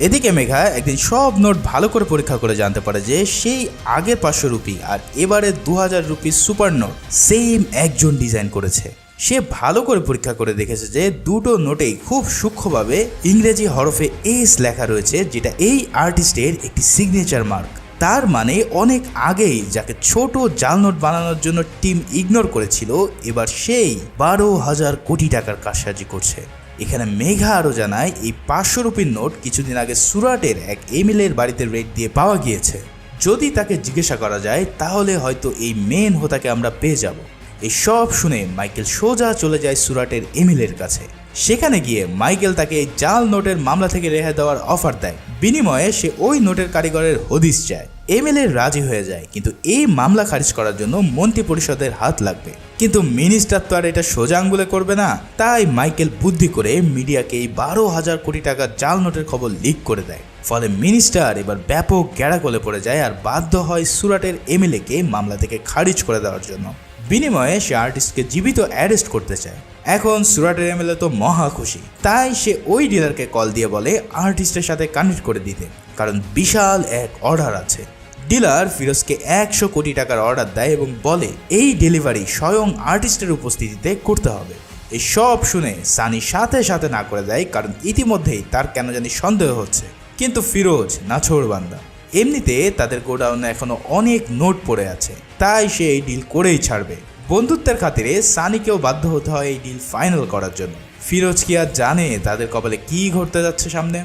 এদিকে মেঘা একদিন সব নোট ভালো করে পরীক্ষা করে জানতে পারে যে সেই আগের 500 রুপি আর এবারে 2000 রুপি সুপার নোট সেম একজন ডিজাইন করেছে। সে ভালো করে পরীক্ষা করে দেখেছে যে দুটো নোটেই খুব সূক্ষ্মভাবে ইংরেজি হরফে এস লেখা রয়েছে, যেটা এই আর্টিস্টের একটি সিগনেচার মার্ক। তার মানে অনেক আগেই যাকে ছোট জাল নোট বানানোর জন্য টিম ইগনোর করেছিল, এবার সেই 12,000 কোটি টাকার কারসাজি করছে। এখানে মেঘা আরও জানায় এই 500 রুপির নোট কিছুদিন আগে সুরাটের এক এমএলএর বাড়িতে রেড দিয়ে পাওয়া গিয়েছে। যদি তাকে জিজ্ঞাসা করা যায় তাহলে হয়তো এই মেন হোতাকে আমরা পেয়ে যাব। এই সব শুনে মাইকেল সোজা চলে যায় সুরাটের এমএলএর কাছে। সেখানে গিয়ে মাইকেল তাকে এই জাল নোটের মামলা থেকে রেহাই দেওয়ার অফার দেয়। বিনিময়ে সে ওই নোটের কারিগরের হদিস চায়। এমএলএ রাজি হয়ে যায়, কিন্তু এই মামলা খারিজ করার জন্য মন্ত্রী পরিষদের হাত লাগবে। কিন্তু মিনিস্টার তো আর এটা সোজা আঙ্গুলে করবে না, তাই মাইকেল বুদ্ধি করে মিডিয়াকে এই 12,000 কোটি টাকার জাল নোটের খবর লিক করে দেয়। ফলে মিনিস্টার এবার ব্যাপক গ্যাড়াকলে পড়ে যায় আর বাধ্য হয় সুরাটের এমএলএ-কে মামলা থেকে খারিজ করে দেওয়ার জন্য। বিনিময়ে সে আর্টিস্টকে জীবিত অ্যারেস্ট করতে চায়। এখন সুরাটের এমএলএ তো মহা খুশি, তাই সে ওই ডিলারকে কল দিয়ে বলে আর্টিস্টের সাথে কানেক্ট করে দিতে, কারণ বিশাল এক অর্ডার আছে। ডিলার ফিরোজকে 100 কোটি টাকার অর্ডার দেয় এবং বলে এই ডেলিভারি স্বয়ং আর্টিস্টের উপস্থিতিতে করতে হবে। এই সব শুনে সানি সাথে সাথে না করে দেয়, কারণ ইতিমধ্যেই তার কেন জানি সন্দেহ হচ্ছে। কিন্তু ফিরোজ নাছোড়বান্দা, এমনিতে তাদের গোডাউনে এখনো অনেক নোট পড়ে আছে, তাই সে এই ডিল করেই ছাড়বে। বন্ধুত্বের খাতিরে সানিকেও বাধ্য হতে হয় এই ডিল ফাইনাল করার জন্য। ফিরোজ কি আর জানে তাদের কপালে কি ঘটতে যাচ্ছে সামনে।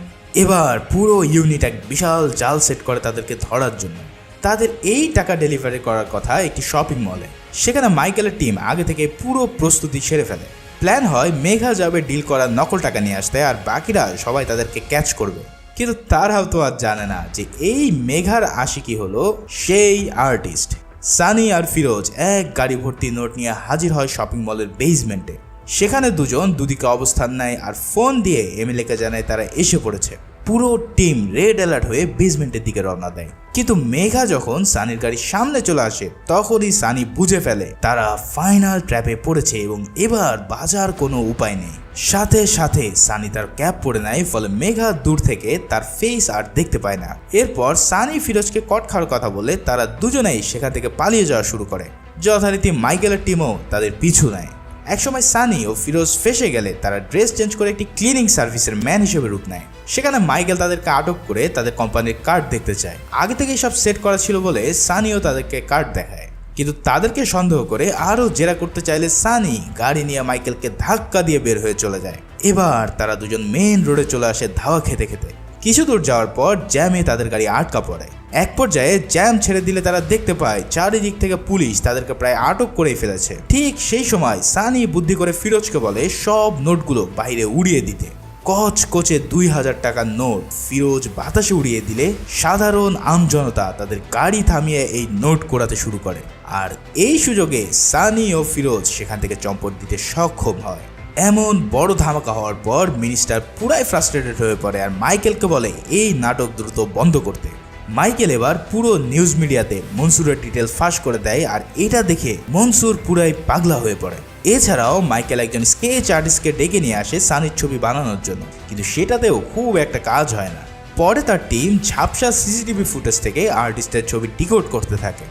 এবার পুরো ইউনিট এক বিশাল জাল সেট করে তাদেরকে ধরার জন্য। তাদের এই টাকা ডেলিভারি করার কথা একটি শপিং মলে। সেখানে মাইকেলের টিম আগে থেকে পুরো প্রস্তুতি সেরে ফেলে। প্ল্যান হয় মেঘা যাবে ডিল করার নকল টাকা নিয়ে আসতে, আর বাকিরা সবাই তাদেরকে ক্যাচ করবে। কিন্তু তারাও তো আর জানে না যে এই মেঘার আশিকি হলো সেই আর্টিস্ট। সানি আর ফিরোজ এক গাড়ি ভর্তি নোট নিয়ে হাজির হয় শপিং মলের বেসমেন্টে। সেখানে দুজন দুদিকে অবস্থান নেয় আর ফোন দিয়ে এমএলএ-কে জানায় তারা এসে পড়েছে। পুরো টিম রেড অ্যালার্ট হয়ে বেসমেন্টের দিকে রওনা দেয়। কিন্তু মেঘা যখন সানির গাড়ির সামনে চলে আসে তখনই সানি বুঝে ফেলে তারা ফাইনাল ট্র্যাপে পড়েছে এবং এবার বাঁচার কোনো উপায় নেই। সাথে সাথে সানি তার ক্যাপ পরে নেয়, ফলে মেঘা দূর থেকে তার ফেস আর দেখতে পায় না। এরপর সানি ফিরোজকে কট খাওয়ার কথা বলে তারা দুজনেই সেখান থেকে পালিয়ে যাওয়া শুরু করে। যথারীতি মাইকেলের টিমও তাদের পিছু নেয়। একসময় সানি ও ফিরোজ ফেসে গেলে তারা ড্রেস চেঞ্জ করে একটি ক্লিনিং সার্ভিসের ম্যান হিসেবে রূপ নেয়। সেখানে মাইকেল তাদেরকে আটক করে তাদের কোম্পানির কার্ড দেখতে চায়। আগে থেকেই সব সেট করা ছিল বলে সানিও তাদেরকে কার্ড দেখায়, কিন্তু তাদেরকে সন্দেহ করে আরও জেরা করতে চাইলে সানি গাড়ি নিয়ে মাইকেলকে ধাক্কা দিয়ে বের হয়ে চলে যায়। এবার তারা দুজন মেইন রোডে চলে আসে ধাওয়া খেতে খেতে। কিছু দূর যাওয়ার পর জ্যামে তাদের গাড়ি আটকা পড়ে। এক পর্যায়ে জ্যাম ছেড়ে দিলে তারা দেখতে পায় চারিদিক থেকে পুলিশ তাদেরকে প্রায় আটক করেই ফেলেছে। ঠিক সেই সময় সানি বুদ্ধি করে ফিরোজকে বলে সব নোটগুলো বাইরে উড়িয়ে দিতে। কচকচে 2000 টাকার নোট ফিরোজ বাতাসে উড়িয়ে দিলে সাধারণ আমজনতা তাদের গাড়ি থামিয়ে এই নোট কোড়াতে শুরু করে। আর এই সুযোগে সানি ও ফিরোজ সেখান থেকে চম্পট দিতে সক্ষম হয়। এমন বড় ধামাকা হওয়ার পর মিনিস্টার পুরাই ফ্রাস্ট্রেটেড হয়ে পড়ে আর মাইকেলকে বলে এই নাটক দ্রুত বন্ধ করতে। মাইকেল এবার পুরো নিউজ মিডিয়াতে মনসুরের ডিটেলস ফাঁস করে দেয়, আর এটা দেখে মনসুর পুরাই পাগলা হয়ে পড়ে। এছাড়াও মাইকেল একজন স্কেচ আর্টিস্টকে ডেকে নিয়ে আসে সানির ছবি বানানোর জন্য, কিন্তু সেটাতেও খুব একটা কাজ হয় না। পরে তার টিম ঝাপসা সিসিটিভি ফুটেজ থেকে আর্টিস্টের ছবি ডিকোড করতে থাকে।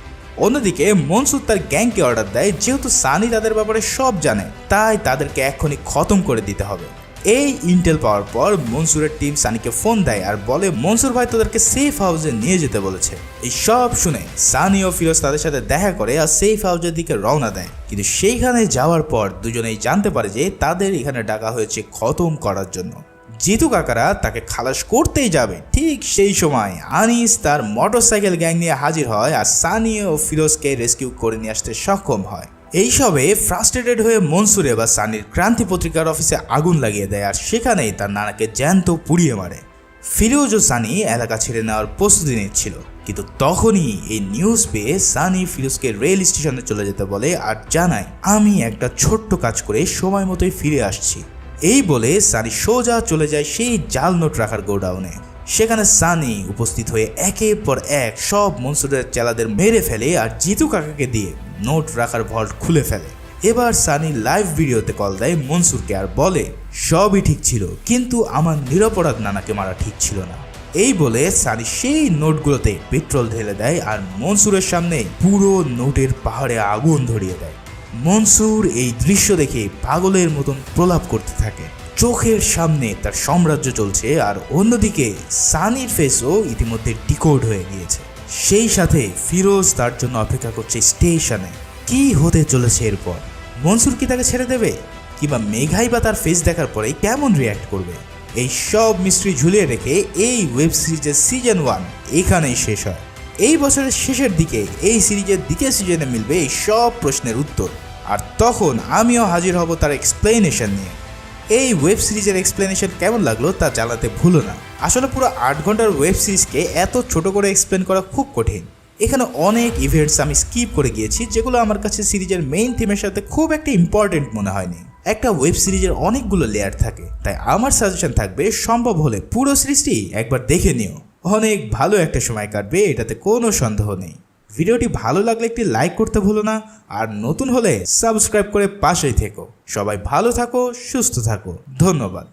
অন্যদিকে মনসুর তার গ্যাংকে অর্ডার দেয়, যেহেতু সানি তাদের ব্যাপারে সব জানে তাই তাদেরকে এখনই খতম করে দিতে হবে। এই ইন্টেল পাওয়ার পর মনসুরের টিম সানিকে ফোন দেয় আর বলে মনসুর ভাই তাদেরকে সেফ হাউসে নিয়ে যেতে বলেছে। এই সব শুনে সানি ও ফিরোজ তাদের সাথে দেখা করে আর সেফ হাউসের দিকে রওনা দেয়। কিন্তু সেইখানে যাওয়ার পর দুজনেই জানতে পারে যে তাদের এখানে ডাকা হয়েছে খতম করার জন্য। জিতু কাকারা তাকে খালাস করতেই যাবে, ঠিক সেই সময় আনিস তার মোটরসাইকেল গ্যাং নিয়ে হাজির হয় আর সানি ও ফিরোজকে রেস্কিউ করে নিয়ে আসতে সক্ষম হয়। এইসবে ফ্রাস্ট্রেটেড হয়ে মনসুর এবার সানির ক্রান্তি পত্রিকার অফিসে আগুন লাগিয়ে দেয় আর সেখানেই তার নানাকে জ্যান্ত পুড়িয়ে মারে। ফিরোজ ও সানি এলাকা ছেড়ে নেওয়ার প্রস্তুতি নিচ্ছিল, কিন্তু তখনই এই নিউজ পেয়ে সানি ফিরোজকে রেল স্টেশনে চলে যেতে বলে আর জানায় আমি একটা ছোট্ট কাজ করে সময় মতোই ফিরে আসছি। এই বলে সানি সোজা চলে যায় সেই জাল নোট রাখার গোডাউনে। সেখানে সানি উপস্থিত হয়ে একের পর এক সব মনসুরের চেলাদের মেরে ফেলে আর জিতু কাকাকে দিয়ে নোট রাখার ভল্ট খুলে ফেলে। এবার সানি লাইভ ভিডিওতে কল দেয় মনসুরকে আর বলে সবই ঠিক ছিল, কিন্তু আমার নিরপরাধ নানাকে মারা ঠিক ছিল না। এই বলে সানি সেই নোটগুলোতে পেট্রোল ঢেলে দেয় আর মনসুরের সামনে পুরো নোটের পাহাড়ে আগুন ধরিয়ে দেয়। মনসুর এই দৃশ্য দেখে পাগলের মতন প্রলাপ করতে থাকে। চোখের সামনে তার সাম্রাজ্য চলছে আর অন্যদিকে সানির ফেসও ইতিমধ্যে ডিকোড হয়ে গিয়েছে। সেই সাথে ফিরোজ তার জন্য অপেক্ষা করছে স্টেশনে। কি হতে চলেছে এরপর? মনসুর কি তাকে ছেড়ে দেবে, কিংবা মেঘাই বা তার ফেস দেখার পরে কেমন রিয়্যাক্ট করবে? এই সব মিস্ট্রি ঝুলিয়ে রেখে এই ওয়েব সিরিজের সিজন 1 এখানেই শেষ হয়। এই বছরের শেষের দিকে এই সিরিজের দ্বিতীয় সিজনে মিলবে এই সব প্রশ্নের উত্তর, আর তখন আমিও হাজির হব তার এক্সপ্লেনেশন নিয়ে। এই ওয়েব সিরিজের এক্সপ্লেনেশন কেমন লাগলো তা জানাতে ভুলো না। আসলে পুরো 8 ঘন্টার ওয়েব সিরিজকে এত ছোট করে এক্সপ্লেন করা খুব কঠিন। এখানে অনেক ইভেন্টস আমি স্কিপ করে গিয়েছি যেগুলো আমার কাছে সিরিজের মেইন থিমের সাথে খুব একটা ইম্পর্টেন্ট মনে হয়নি। একটা ওয়েব সিরিজের অনেকগুলো লেয়ার থাকে, তাই আমার সাজেশন থাকবে সম্ভব হলে পুরো সিরিজটি একবার দেখে নিও। অনেক ভালো একটা সময় কাটবে, এটাতে কোনো সন্দেহ নেই। ভিডিওটি ভালো লাগলে একটি লাইক করতে ভুলো না, আর নতুন হলে সাবস্ক্রাইব করে পাশেই থেকো। সবাই ভালো থাকো, সুস্থ থাকো, ধন্যবাদ।